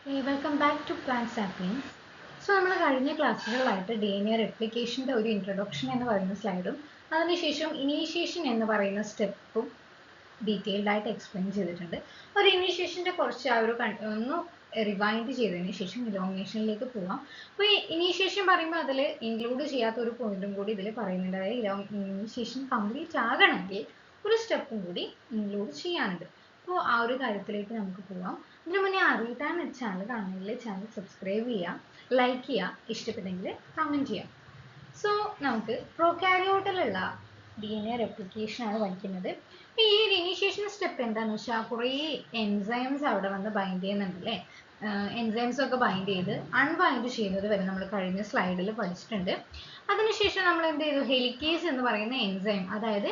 Welcome back to plant saplings. So നമ്മൾ കഴിഞ്ഞ ക്ലാസ്സുകളിലായിട്ട് ഡി എൻ എ റെപ്ലിക്കേഷൻ്റെ ഒരു ഇൻട്രൊഡക്ഷൻ എന്ന് പറയുന്ന സ്ലൈഡും അതിനുശേഷം ഇനീഷ്യേഷൻ എന്ന് പറയുന്ന സ്റ്റെപ്പും ഡീറ്റെയിൽഡ് ആയിട്ട് എക്സ്പ്ലെയിൻ ചെയ്തിട്ടുണ്ട്. ഒരു ഇനീഷ്യേഷൻ്റെ കുറച്ച് ആ ഒരു ഒന്ന് റിവൈൻഡ് ചെയ്തതിന് ശേഷം ഇലോങ്ങേഷനിലേക്ക് പോവാം. അപ്പോൾ ഈ ഇനീഷ്യേഷൻ പറയുമ്പോൾ അതിൽ ഇൻക്ലൂഡ് ചെയ്യാത്ത ഒരു പോയിന്റും കൂടി ഇതിൽ പറയുന്നുണ്ട്. അതായത് ഇനീഷ്യേഷൻ കംപ്ലീറ്റ് ആകണമെങ്കിൽ ഒരു സ്റ്റെപ്പും കൂടി ഇൻക്ലൂഡ് ചെയ്യാനുണ്ട്. അപ്പോൾ ആ ഒരു കാര്യത്തിലേക്ക് നമുക്ക് പോവാം. ഇതിനു മുന്നേ അറിയിട്ടാണ് ചാനൽ കാണുമെങ്കിൽ ചാനൽ സബ്സ്ക്രൈബ് ചെയ്യുക, ലൈക്ക് ചെയ്യുക, ഇഷ്ടപ്പെട്ടെങ്കിൽ കമൻറ്റ് ചെയ്യാം. സോ നമുക്ക് പ്രൊകാരിയോട്ടിലുള്ള ഡി എൻ എ റെപ്ലിക്കേഷൻ ആണ് പഠിക്കുന്നത്. ഈ ഒരു ഇനീഷ്യേഷൻ സ്റ്റെപ്പ് എന്താണെന്ന് വെച്ചാൽ കുറേ എൻസൈംസ് അവിടെ വന്ന് ബൈൻഡ് ചെയ്യുന്നുണ്ട് അല്ലേ. എൻസൈംസ് ഒക്കെ ബൈൻഡ് ചെയ്ത് അൺബൈൻഡ് ചെയ്യുന്നത് വരെ നമ്മൾ കഴിഞ്ഞ സ്ലൈഡിൽ പഠിച്ചിട്ടുണ്ട്. അതിനുശേഷം നമ്മൾ എന്ത് ചെയ്തു, ഹെലിക്കേസ് എന്ന് പറയുന്ന എൻസൈം, അതായത്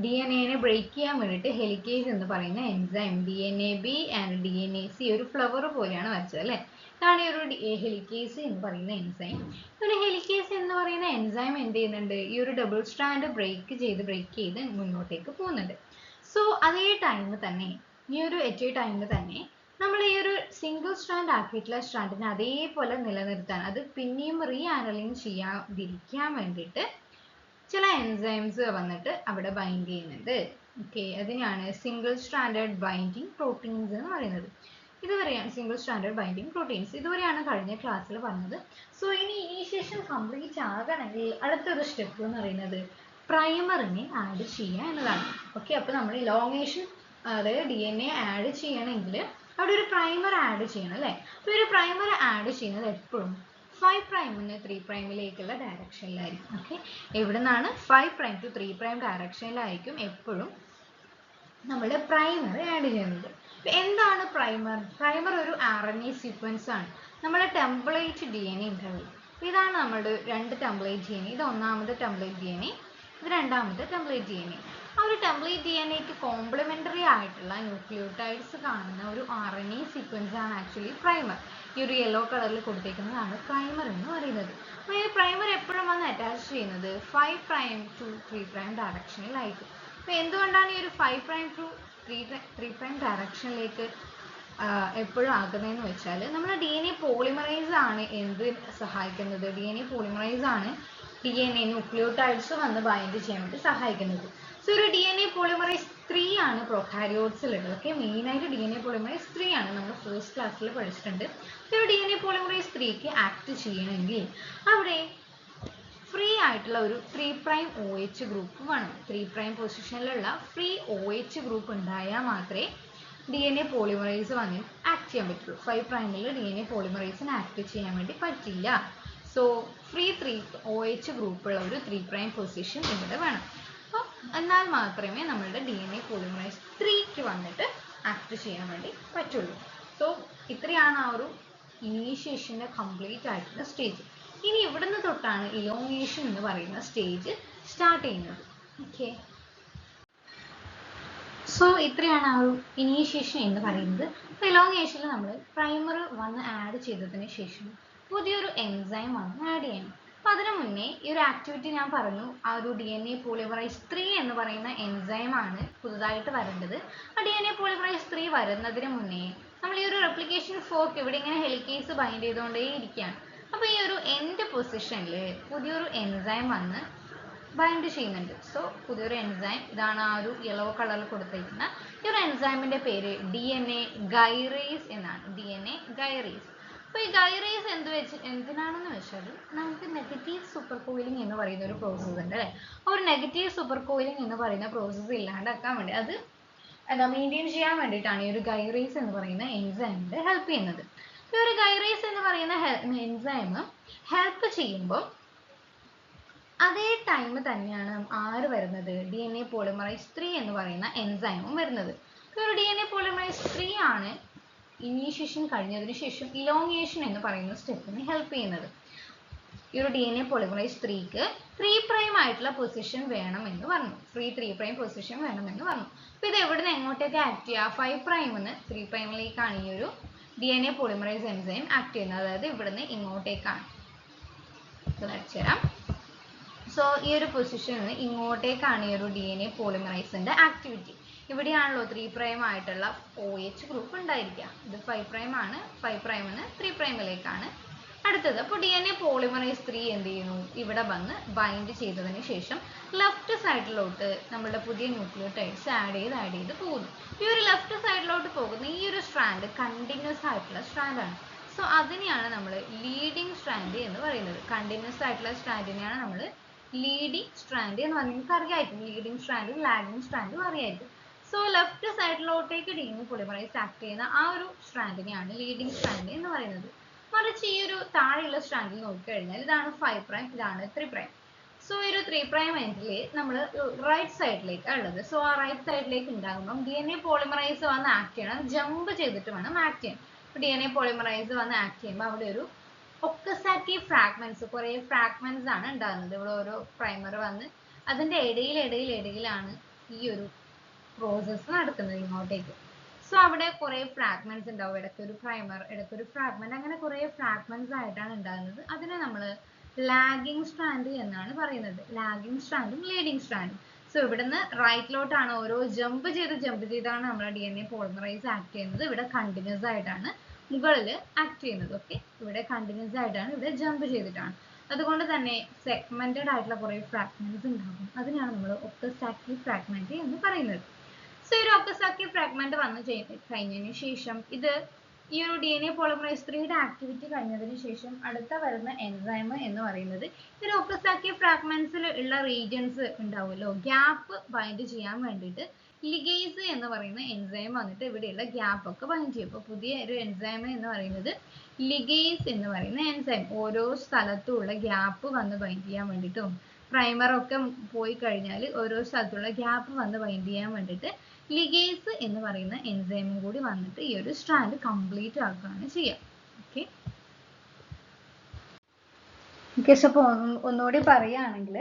ഡി എൻ എനെ ബ്രേക്ക് ചെയ്യാൻ വേണ്ടിയിട്ട് ഹെലിക്കേസ് എന്ന് പറയുന്ന enzyme D N A B and D N A C ഒരു ഫ്ലവർ പോലെയാണ് വരച്ചത് അല്ലേ. ഇതാണ് ഈ ഒരു ഹെലിക്കേസ് എന്ന് പറയുന്ന എൻസൈം. ഒരു ഹെലിക്കേസ് എന്ന് പറയുന്ന എൻസൈം എന്ത് ചെയ്യുന്നുണ്ട്, ഈ ഒരു ഡബിൾ സ്ട്രാൻഡ് ബ്രേക്ക് ചെയ്ത് മുന്നോട്ടേക്ക് പോകുന്നുണ്ട്. സോ അതേ ടൈമിൽ തന്നെ നമ്മൾ ഈ ഒരു സിംഗിൾ സ്ട്രാൻഡ് ആക്കിയിട്ടുള്ള സ്ട്രാൻഡിനെ അതേപോലെ നിലനിർത്താൻ, അത് പിന്നെയും റീ ആനലൈൻ ചെയ്യാതിരിക്കാൻ വേണ്ടിയിട്ട് ചില എൻസൈംസ് വന്നിട്ട് അവിടെ ബൈൻഡ് ചെയ്യുന്നുണ്ട്. ഓക്കെ, അതിനാണ് സിംഗിൾ സ്ട്രാൻഡേർഡ് ബൈൻഡിങ് പ്രോട്ടീൻസ് എന്ന് പറയുന്നത്. ഇതുവരെയാണ് സിംഗിൾ സ്ട്രാൻഡേർഡ് ബൈൻഡിങ് പ്രോട്ടീൻസ്, ഇതുവരെയാണ് കഴിഞ്ഞ ക്ലാസ്സിൽ പറഞ്ഞത്. സോ ഇനി ഇനീഷ്യേഷൻ കംപ്ലീറ്റ് ആകണമെങ്കിൽ അടുത്തൊരു സ്റ്റെപ്പ് എന്ന് പറയുന്നത് പ്രൈമറിനെ ആഡ് ചെയ്യുക എന്നതാണ്. ഓക്കെ, അപ്പോൾ നമ്മൾ ഇലോങ്ങേഷൻ അതായത് ഡി എൻ എ ആഡ് ചെയ്യണമെങ്കിൽ അവിടെ ഒരു പ്രൈമർ ആഡ് ചെയ്യണം അല്ലേ. അപ്പോൾ ഒരു പ്രൈമർ ആഡ് ചെയ്യുന്നത് എപ്പോഴും 5' നിന്ന് 3' ഡയറക്ഷനിലായിരിക്കും. ഓക്കെ, എവിടെ നിന്നാണ് 5' to 3' ഡയറക്ഷനിലായിരിക്കും എപ്പോഴും നമ്മൾ പ്രൈമർ ആഡ് ചെയ്യുന്നത്. എന്താണ് പ്രൈമർ? പ്രൈമർ ഒരു RNA സീക്വൻസ് ആണ്. നമ്മുടെ ടെംപ്ലേറ്റ് ഡി എൻ എ ഉണ്ടാവില്ല. ഇതാണ് നമ്മുടെ രണ്ട് ടെംപ്ലേറ്റ് ഡി എൻ എ. ഇത് ഒന്നാമത്തെ ടെംപ്ലേറ്റ് ഡി എൻ എ, ഇത് രണ്ടാമത്തെ ടെംപ്ലേറ്റ് ഡി എൻ എ. ആ ഒരു ടെംപ്ലേറ്റ് ഡി എൻ എക്ക് കോംപ്ലിമെന്ററി ആയിട്ടുള്ള ന്യൂക്ലിയോടൈഡ്സ് കാണുന്ന ഒരു RNA സീക്വൻസ് ആണ് ആക്ച്വലി പ്രൈമർ. ഈ ഒരു യെല്ലോ കളറിൽ കൊടുത്തേക്കുന്നതാണ് പ്രൈമർ എന്ന് പറയുന്നത്. അപ്പോൾ ഈ പ്രൈമർ എപ്പോഴും വന്ന് അറ്റാച്ച് ചെയ്യുന്നത് 5' to 3' ഡയറക്ഷനിലായിരിക്കും. അപ്പോൾ എന്തുകൊണ്ടാണ് ഈ ഒരു 5' to 3' ഡയറക്ഷനിലേക്ക് എപ്പോഴും ആക്കുന്നതെന്ന് വെച്ചാൽ നമ്മൾ ഡി എൻ എ പോളിമറൈസ് ആണ് എന്ത് സഹായിക്കുന്നത്, ഡി എൻ എ പോളിമറൈസ് ആണ് ഡി എൻ എ ന്യൂക്ലിയോടൈഡ്സ് വന്ന് ബൈൻഡ് ചെയ്യാൻ വേണ്ടി സഹായിക്കുന്നത്. സോ ഒരു ഡി എൻ എ പോളിമറൈസ് 3 ആണ് പ്രൊകാരിയോട്സിലുള്ളത്. ഓക്കെ, മെയിനായിട്ട് ഡി എൻ എ പോളിമറൈസ് 3 ആണ്, നമ്മൾ ഫസ്റ്റ് ക്ലാസ്സിൽ പഠിച്ചിട്ടുണ്ട്. ഒരു ഡി എൻ എ പോളിമറൈസ് 3ക്ക് ആക്ട് ചെയ്യണമെങ്കിൽ അവിടെ ഫ്രീ ആയിട്ടുള്ള ഒരു 3' OH ഗ്രൂപ്പ് വേണം. 3' പൊസിഷനിലുള്ള ഫ്രീ OH ഗ്രൂപ്പ് ഉണ്ടായാൽ മാത്രമേ ഡി എൻ എ പോളിമറൈസ് വന്ന് ആക്ട് ചെയ്യാൻ പറ്റുള്ളൂ. 5' ഡി എൻ എ പോളിമറൈസിന് ആക്ട് ചെയ്യാൻ വേണ്ടി പറ്റില്ല. സോ ഫ്രീ OH ഗ്രൂപ്പുള്ള ഒരു 3' പൊസിഷൻ ഇവിടെ വേണം. അപ്പോൾ എന്നാൽ മാത്രമേ നമ്മളുടെ ഡി എൻ എ പോളിമറൈസ് 3ക്ക് വന്നിട്ട് ആക്ട് ചെയ്യാൻ വേണ്ടി പറ്റുള്ളൂ. സോ ഇത്രയാണ് ആ ഒരു ഇനീഷ്യേഷൻ്റെ കംപ്ലീറ്റ് ആയിട്ടുള്ള സ്റ്റേജ്. ഇനി ഇവിടുന്ന് തൊട്ടാണ് ഇലോങ്ങേഷൻ എന്ന് പറയുന്ന സ്റ്റേജ് സ്റ്റാർട്ട് ചെയ്യുന്നത്. ഓക്കെ, സോ ഇത്രയാണ് ആ ഒരു ഇനീഷ്യേഷൻ എന്ന് പറയുന്നത്. അപ്പോൾ ഇലോങ്ങേഷനിൽ നമ്മൾ പ്രൈമർ വന്ന് ആഡ് ചെയ്തതിന് ശേഷം പുതിയൊരു എൻസൈം വന്ന് ആഡ് ചെയ്യണം. അപ്പോൾ അതിനു മുന്നേ ഈ ഒരു ആക്ടിവിറ്റി ഞാൻ പറഞ്ഞു, ആ ഒരു ഡി എൻ എ പോളിമറൈസ് 3 എന്ന് പറയുന്ന എൻസൈമാണ് പുതുതായിട്ട് വരേണ്ടത്. ആ ഡി എൻ എ പോളിമറൈസ് 3 വരുന്നതിന് മുന്നേ നമ്മൾ ഈ ഒരു റെപ്ലിക്കേഷൻ ഫോർക്ക് ഇവിടെ ഇങ്ങനെ ഹെലിക്കേസ് ബൈൻഡ് ചെയ്തുകൊണ്ടേ ഇരിക്കുകയാണ്. അപ്പോൾ ഈ ഒരു എൻഡ് പൊസിഷനിൽ പുതിയൊരു എൻസൈം വന്ന് ബൈൻഡ് ചെയ്യുന്നുണ്ട്. സോ പുതിയൊരു എൻസൈം, ഇതാണ് ആ ഒരു യെല്ലോ കളറിൽ കൊടുത്തിരിക്കുന്ന ഈ ഒരു എൻസൈമിൻ്റെ പേര് DNA ഗൈറേസ് എന്നാണ്. DNA ഗൈറേസ്. അപ്പോൾ ഈ ഗൈറേസ് എന്തിനാണെന്ന് വെച്ചാൽ നമുക്ക് നെഗറ്റീവ് സൂപ്പർ കോയിലിംഗ് എന്ന് പറയുന്ന ഒരു പ്രോസസ്സ് ഉണ്ട് അല്ലേ. ഒരു നെഗറ്റീവ് സൂപ്പർ കോയിലിംഗ് എന്ന് പറയുന്ന പ്രോസസ്സ് ഇല്ലാണ്ടാക്കാൻ വേണ്ടി, അത് മെയിൻറ്റെയിൻ ചെയ്യാൻ വേണ്ടിയിട്ടാണ് ഈ ഒരു ഗൈറേസ് എന്ന് പറയുന്ന എൻസൈമിൻ്റെ ഹെൽപ്പ് ചെയ്യുന്നത്. ഈ ഒരു ഗൈറേസ് എന്ന് പറയുന്ന എൻസൈം ഹെൽപ്പ് ചെയ്യുമ്പോൾ അതേ ടൈം തന്നെയാണ് ആര് വരുന്നത്, ഡി എൻ എ പോളിമറൈസ് 3 എന്ന് പറയുന്ന എൻസൈമും വരുന്നത്. ഈ ഒരു ഡി എൻ എ പോളിമറൈസ് 3 ആണ് ഇനീഷ്യേഷൻ കഴിഞ്ഞതിന് ശേഷം ഇലോങ്ങേഷൻ എന്ന് പറയുന്ന സ്റ്റെപ്പിന് ഹെൽപ്പ് ചെയ്യുന്നത്. ഈ ഒരു ഡി എൻ എ പോളിമറൈസ് 3ക്ക് 3' ആയിട്ടുള്ള പൊസിഷൻ വേണമെന്ന് പറഞ്ഞു. ഫ്രീ 3' പൊസിഷൻ വേണമെന്ന് പറഞ്ഞു. അപ്പോൾ ഇത് എവിടെ നിന്ന് എങ്ങോട്ടേക്ക് ആക്ട് ചെയ്യുക, 5' നിന്ന് 3'ലേക്കാണ് ഈ ഒരു D N A polymerise enzyme act ചെയ്യുന്നത്. അതായത് ഇവിടുന്ന് ഇങ്ങോട്ടേക്കാണ്. വരച്ചു തരാം. സോ ഈ ഒരു പൊസിഷനിൽ നിന്ന് ഇങ്ങോട്ടേക്കാണ് ഈ ഒരു ഡി എൻ എ പോളിമറൈസിൻ്റെ ആക്ടിവിറ്റി. ഇവിടെയാണല്ലോ 3 പ്രൈം ആയിട്ടുള്ള OH ഗ്രൂപ്പ് ഉണ്ടായിരിക്കുക. ഇത് 5 പ്രൈം ആണ്, 5 പ്രൈമിന് 3 പ്രൈമിലേക്കാണ്. അടുത്തത് അപ്പോൾ DNA പോളിമറൈസ് 3 എന്ത് ചെയ്യുന്നു, ഇവിടെ വന്ന് ബൈൻഡ് ചെയ്തതിന് ശേഷം ലെഫ്റ്റ് സൈഡിലോട്ട് നമ്മളുടെ പുതിയ ന്യൂക്ലിയോടൈഡ്സ് ആഡ് ചെയ്ത് പോകുന്നു. ഈ ഒരു ലെഫ്റ്റ് സൈഡിലോട്ട് പോകുന്ന ഈ ഒരു സ്ട്രാൻഡ് കണ്ടിന്യൂസ് ആയിട്ടുള്ള സ്ട്രാൻഡാണ്. സോ അതിനെയാണ് നമ്മൾ ലീഡിങ് സ്ട്രാൻഡ് എന്ന് പറയുന്നത്. കണ്ടിന്യൂസ് ആയിട്ടുള്ള സ്ട്രാൻഡിനെയാണ് നമ്മൾ ലീഡിങ് സ്ട്രാൻഡ് എന്ന് പറഞ്ഞാൽ നിങ്ങൾക്ക് അറിയായിരിക്കും, ലീഡിങ് സ്ട്രാൻഡും ലാഗിങ് സ്ട്രാൻഡും അറിയായിരിക്കും. സോ ലെഫ്റ്റ് സൈഡിലോട്ടേക്ക് DNA പോളിമറൈസ് ആക്ട് ചെയ്യുന്ന ആ ഒരു സ്ട്രാൻഡിനെയാണ് ലീഡിങ് സ്ട്രാൻഡ് എന്ന് പറയുന്നത്. മറിച്ച് ഈ ഒരു താഴെയുള്ള സ്ട്രാൻഡിൽ നോക്കിക്കഴിഞ്ഞാൽ ഇതാണ് 5 പ്രൈം, ഇതാണ് 3 പ്രൈം. സോ ഈ ഒരു 3 പ്രൈം എൻഡിൽ നമ്മൾ റൈറ്റ് സൈഡിലേക്കാണ് ഉള്ളത്. സോ ആ റൈറ്റ് സൈഡിലേക്ക് ഉണ്ടാകുമ്പം DNA പോളിമറൈസ് വന്ന് ആക്ട് ചെയ്യണം, ജമ്പ് ചെയ്തിട്ട് വേണം ആക്ട് ചെയ്യാൻ. അപ്പോൾ DNA പോളിമറൈസ് വന്ന് ആക്ട് ചെയ്യുമ്പോൾ അവിടെ ഒരു ഒക്കസാക്കി ഫ്രാഗ്മെന്റ്സ്, കുറേ ഫ്രാഗ്മെന്റ്സ് ആണ് ഉണ്ടാകുന്നത്. ഇവിടെ ഓരോ പ്രൈമർ വന്ന് അതിൻ്റെ ഇടയിലാണ് ഈ ഒരു പ്രോസസ്സ് നടക്കുന്നത് ഇങ്ങോട്ടേക്ക്. സോ അവിടെ കുറേ ഫ്രാഗ്മെന്റ്സ് ഉണ്ടാവും, ഇടയ്ക്കൊരു പ്രൈമർ, ഇടയ്ക്കൊരു ഫ്രാഗ്മെന്റ്, അങ്ങനെ കുറേ ഫ്രാഗ്മെന്റ്സ് ആയിട്ടാണ് ഉണ്ടാകുന്നത്. അതിനെ നമ്മൾ ലാഗിങ് സ്ട്രാൻഡ് എന്നാണ് പറയുന്നത്. ലാഗിങ് സ്ട്രാൻഡും ലീഡിങ് സ്ട്രാൻഡും. സോ ഇവിടുന്ന് റൈറ്റിലോട്ടാണ് ഓരോ ജമ്പ് ചെയ്താണ് നമ്മുടെ DNA പോളിമറൈസ് ആക്ട് ചെയ്യുന്നത്. ഇവിടെ കണ്ടിന്യൂസ് ആയിട്ടാണ് മുകളിൽ ആക്ട് ചെയ്യുന്നത്. ഓക്കെ, ഇവിടെ കണ്ടിന്യൂസ് ആയിട്ടാണ്, ഇവിടെ ജമ്പ് ചെയ്തിട്ടാണ്. അതുകൊണ്ട് തന്നെ സെഗ്മെന്റഡ് ആയിട്ടുള്ള കുറേ ഫ്രാഗ്മെന്റ്സ് ഉണ്ടാകും. അതിനാണ് നമ്മൾ ഒക്കസാക്കി ഫ്രാഗ്മെന്റ് എന്ന് പറയുന്നത്. സോ ഒരു ഒക്കസാക്കി ഫ്രാഗ്മെന്റ് വന്നു കഴിഞ്ഞതിന് ശേഷം ഇത് ഈ ഒരു DNA പോളിമറൈസ് 3യുടെ ആക്ടിവിറ്റി കഴിഞ്ഞതിന് ശേഷം അടുത്ത വരുന്ന എൻസൈം എന്ന് പറയുന്നത് ഈ ഒരു ഒക്കസാക്കി ഫ്രാഗ്മെന്റ്സിൽ ഉള്ള റീജിയൻസ് ഉണ്ടാവുമല്ലോ, ഗ്യാപ്പ് ബൈൻഡ് ചെയ്യാൻ വേണ്ടിയിട്ട് ലിഗേസ് എന്ന് പറയുന്ന എൻസൈം വന്നിട്ട് ഇവിടെയുള്ള ഗ്യാപ്പ് ഒക്കെ ബൈൻഡ് ചെയ്യും. അപ്പോൾ പുതിയ ഒരു എൻസൈം എന്ന് പറയുന്നത് ലിഗേസ് എന്ന് പറയുന്ന എൻസൈം ഓരോ സ്ഥലത്തുള്ള ഗ്യാപ്പ് വന്ന് ബൈൻഡ് ചെയ്യാൻ വേണ്ടിയിട്ടും പ്രൈമർ ഒക്കെ പോയി കഴിഞ്ഞാൽ ഓരോ സ്ഥലത്തുള്ള ഗ്യാപ്പ് വന്ന് ബൈൻഡ് ചെയ്യാൻ വേണ്ടിയിട്ട് ലിഗേസ് എന്ന് പറയുന്ന എൻസൈമും കൂടി വന്നിട്ട് ഈ ഒരു സ്ട്രാൻഡ് കംപ്ലീറ്റ് ആക്കുകയാണ് ചെയ്യുക. ഓക്കെ, സോ അപ്പോൾ ഒന്നുകൂടി പറയുകയാണെങ്കിൽ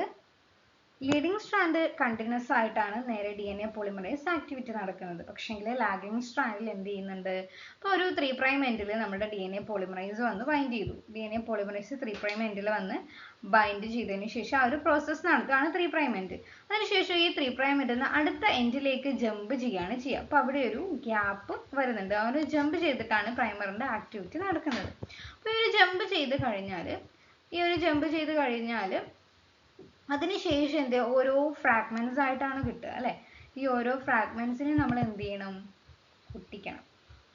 ലീഡിങ് സ്ട്രാൻഡ് കണ്ടിന്യൂസ് ആയിട്ടാണ് നേരെ DNA പോളിമറൈസ് ആക്ടിവിറ്റി നടക്കുന്നത്. പക്ഷേങ്കിൽ ലാഗിങ് സ്ട്രാൻഡിൽ എന്ത് ചെയ്യുന്നുണ്ട്, ഇപ്പോൾ ഒരു 3 പ്രൈം എൻഡിൽ നമ്മുടെ DNA പോളിമറൈസ് വന്ന് ബൈൻഡ് ചെയ്തു. DNA പോളിമറൈസ് 3 പ്രൈം എൻഡിൽ വന്ന് ബൈൻഡ് ചെയ്തതിന് ശേഷം ആ ഒരു പ്രോസസ്സ് നടക്കുകയാണ് 3 പ്രൈം എൻഡ്. അതിനുശേഷം ഈ 3 പ്രൈം എൻഡിൽ നിന്ന് അടുത്ത എൻഡിലേക്ക് ജമ്പ് ചെയ്യുകയാണ് ചെയ്യുക. അപ്പോൾ അവിടെ ഒരു ഗ്യാപ്പ് വരുന്നുണ്ട്. ആ ഒരു ജമ്പ് ചെയ്തിട്ടാണ് പ്രൈമറിൻ്റെ ആക്ടിവിറ്റി നടക്കുന്നത്. അപ്പോൾ ഈ ഒരു ജമ്പ് ചെയ്ത് കഴിഞ്ഞാൽ അതിനുശേഷം എന്ത് ഓരോ ഫ്രാഗ്മെന്റ്സ് ആയിട്ടാണ് കിട്ടുക അല്ലേ. ഈ ഓരോ ഫ്രാഗ്മെന്റ്സിനെ നമ്മൾ എന്ത് ചെയ്യണം, ഒട്ടിക്കണം.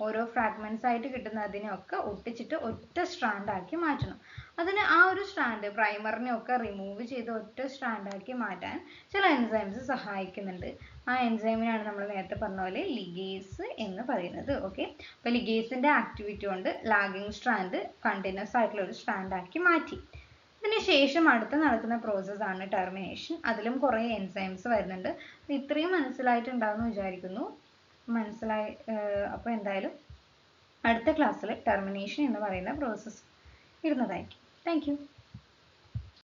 ഓരോ ഫ്രാഗ്മെന്റ്സ് ആയിട്ട് കിട്ടുന്നതിനൊക്കെ ഒട്ടിച്ചിട്ട് ഒറ്റ സ്ട്രാൻഡ് ആക്കി മാറ്റണം. അതിന് ആ ഒരു സ്ട്രാൻഡ് പ്രൈമറിനെ ഒക്കെ റിമൂവ് ചെയ്ത് ഒറ്റ സ്ട്രാൻഡ് ആക്കി മാറ്റാൻ ചില എൻസൈംസ് സഹായിക്കുന്നുണ്ട്. ആ എൻസൈമിനാണ് നമ്മൾ നേരത്തെ പറഞ്ഞ പോലെ ലിഗേസ് എന്ന് പറയുന്നത്. ഓക്കെ, അപ്പോൾ ലിഗേസിന്റെ ആക്ടിവിറ്റി കൊണ്ട് ലാഗിങ് സ്ട്രാൻഡ് കണ്ടിന്യൂസ് ആയിട്ടുള്ള ഒരു സ്ട്രാൻഡ് ആക്കി മാറ്റി. ഇതിനുശേഷം അടുത്ത് നടക്കുന്ന പ്രോസസ്സാണ് ടെർമിനേഷൻ. അതിലും കുറേ എൻസൈംസ് വരുന്നുണ്ട്. ഇത്രയും മനസ്സിലായിട്ടുണ്ടാവുമെന്ന് വിചാരിക്കുന്നു. അപ്പോൾ എന്തായാലും അടുത്ത ക്ലാസ്സിൽ ടെർമിനേഷൻ എന്ന് പറയുന്ന പ്രോസസ്സ് ഇടുന്നതായിരിക്കും. Thank you.